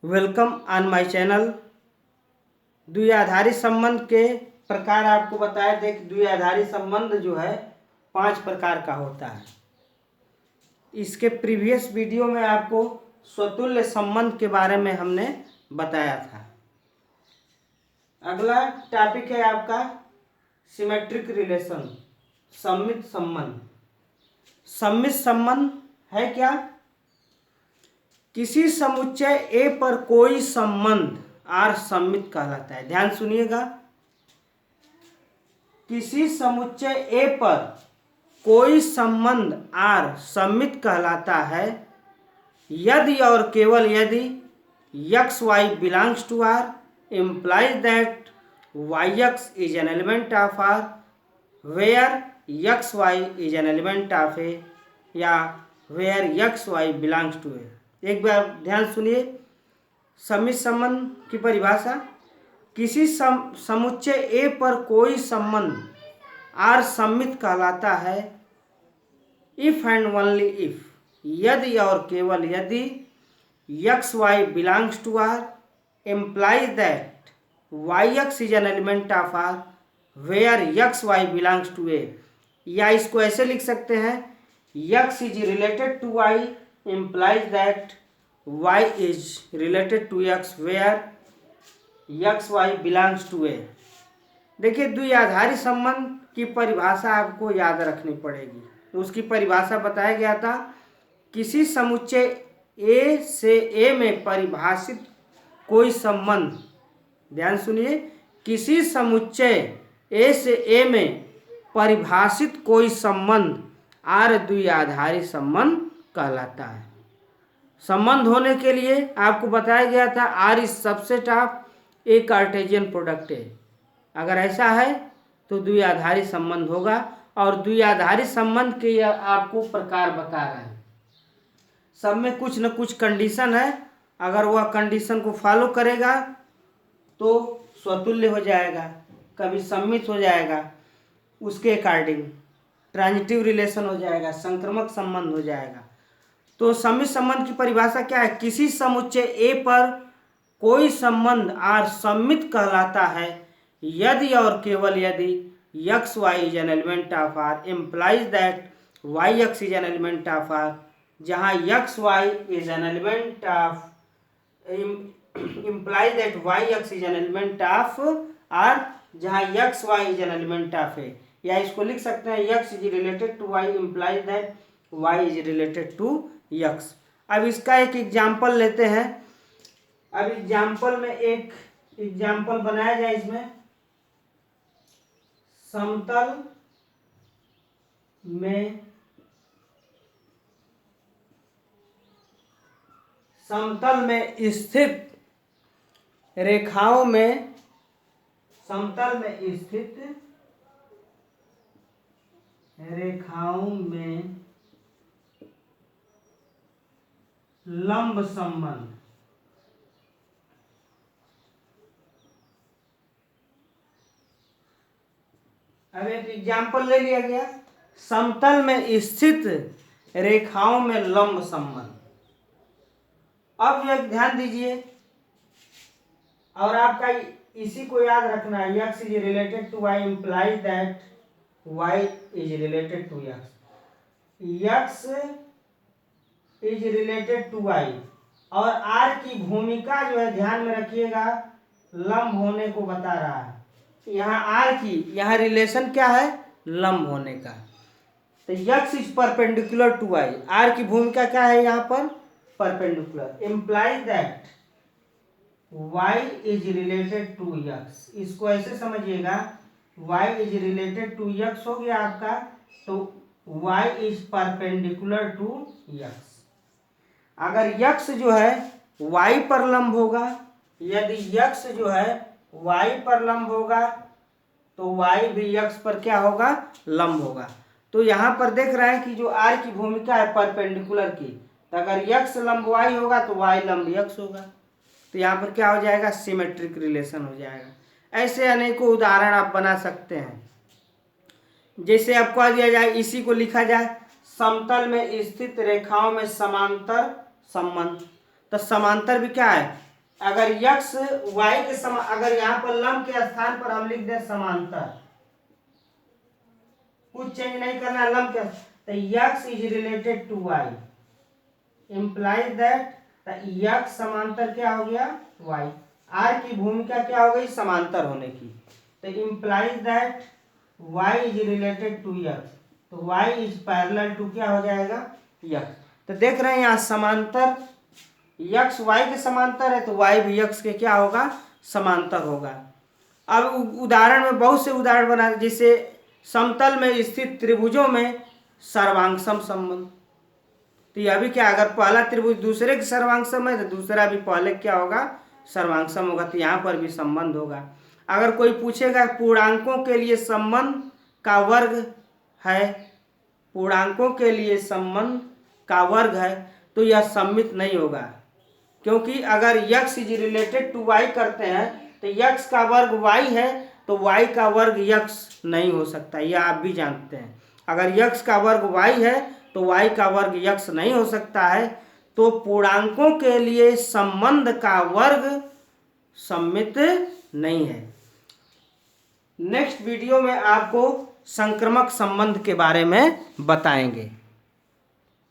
Welcome on my channel. द्विआधारी संबंध के प्रकार आपको बताए थे कि द्विआधारी संबंध जो है 5 प्रकार का होता है। इसके प्रीवियस वीडियो में आपको स्वतुल्य संबंध के बारे में हमने बताया था। अगला टॉपिक है आपका सिमेट्रिक रिलेशन, सममित संबंध। सममित संबंध है क्या? किसी समुच्चय ए पर कोई संबंध आर सममित कहलाता है। ध्यान सुनिएगा, किसी समुच्चय ए पर कोई संबंध आर सममित कहलाता है यदि और केवल यदि x y belongs to R implies that yx is an element of R where xy is an element of A या where xy belongs to A। एक बार ध्यान सुनिए, सममित संबंध की परिभाषा। किसी समुच्चय A पर कोई संबंध R सममित कहलाता है इफ एंड ओनली इफ, यदि और केवल यदि xy belongs to R implies that yx is an element of R where xy belongs to A। या इसको ऐसे लिख सकते हैं, x is related to y implies that y is related to x where xy belongs to A। देखिए, द्विआधारी संबंध की परिभाषा आपको याद रखनी पड़ेगी। तो उसकी परिभाषा बताया गया था, किसी समुच्चय A से A में परिभाषित कोई संबंध, ध्यान सुनिए, किसी समुच्चय ए से ए में परिभाषित कोई संबंध आर द्विआधारी संबंध कहलाता है। संबंध होने के लिए आपको बताया गया था R is subset of a Cartesian product है। अगर ऐसा है तो द्विआधारी संबंध होगा। और द्विआधारी संबंध के आपको प्रकार बता रहे हैं। सब में कुछ न कुछ कंडीशन है, अगर वह कंडीशन को फॉलो करेगा तो स्वतुल्य हो जाएगा, कभी सममित हो जाएगा, उसके अकॉर्डिंग ट्रांजिटिव रिलेशन हो जाएगा, संक्रामक संबंध हो जाएगा। तो सममित संबंध की परिभाषा क्या है? किसी समुच्चय ए पर कोई संबंध आर सममित कहलाता है यदि और केवल यदि x y is an element of R implies that y x is an element of R, जहाँ x y is an element of implies that yx is an element of R, जहाँ xy is an element of A। या इसको लिख सकते हैं, x is related to y implies that y is related to x। अब इसका एक example लेते हैं। अब एग्जाम्पल में एक एग्जाम्पल बनाया जाए। इसमें समतल में स्थित रेखाओं में, समतल में स्थित रेखाओं में लंब संबंध। अब एक एग्जाम्पल ले लिया गया, समतल में स्थित रेखाओं में लंब संबंध। अब एक ध्यान दीजिए, और आपका इसी को याद रखना है, x is related to y implies that y is related to x। x is related to y और r की भूमिका जो है, ध्यान में रखिएगा, लंब होने को बता रहा है। यहाँ r की, यहाँ रिलेशन क्या है? लंब होने का। तो x is perpendicular to y, r की भूमिका क्या है यहाँ पर? Perpendicular. Implies that y is related to x। इसको ऐसे समझिएगा, y is related to x हो गया आपका, तो y is perpendicular to x। अगर x जो है y पर लंब होगा, यदि x जो है y पर लंब होगा तो y भी x पर क्या होगा? लंब होगा। तो यहाँ पर देख रहे हैं कि जो r की भूमिका है परपेंडिकुलर की, तो अगर x लंब y होगा तो y लंब x होगा। तो यहाँ पर क्या हो जाएगा? सिमेट्रिक रिलेशन हो जाएगा। ऐसे अनेकों उदाहरण आप बना सकते हैं। जैसे आपको कह दिया जाए, इसी को लिखा जाए, समतल में स्थित रेखाओं में समांतर संबंध। तो समांतर भी क्या है? अगर यक्स वाई के समान, अगर यहाँ पर लंब के स्थान पर हम लिख दें समांतर, कुछ चेंज नहीं करना है लंब के, तो x is related to y, implies that x समांतर क्या हो गया वाई। आर की भूमिका क्या हो गई समांतर होने की, तो implies that y is related to x, तो वाई इज पैरेलल टू क्या हो जाएगा यक्स। तो देख रहे हैं यहाँ समांतर, यक्स वाई के समांतर है तो वाई भी यक्स के क्या होगा समांतर होगा। अब उदाहरण में बहुत से उदाहरण बना, जैसे समतल में स्थित त्रिभुजों में सर्वांगसम संबंध, तो यह भी क्या, अगर पहला त्रिभुज दूसरे के सर्वांगसम है तो दूसरा भी पहले क्या होगा सर्वांगसम होगा, तो यहाँ पर भी संबंध होगा। अगर कोई पूछेगा पूर्णांकों के लिए संबंध का वर्ग है, पूर्णांकों के लिए संबंध का वर्ग है, तो यह सम्मित नहीं होगा, क्योंकि अगर x is related to y करते हैं तो x का वर्ग y है तो y का वर्ग x नहीं हो सकता, यह आप भी जानते हैं। अगर x का वर्ग y है तो y का वर्ग x नहीं हो सकता है, तो पूर्णांकों के लिए संबंध का वर्ग सम्मित नहीं है। नेक्स्ट वीडियो में आपको संक्रामक संबंध के बारे में बताएंगे।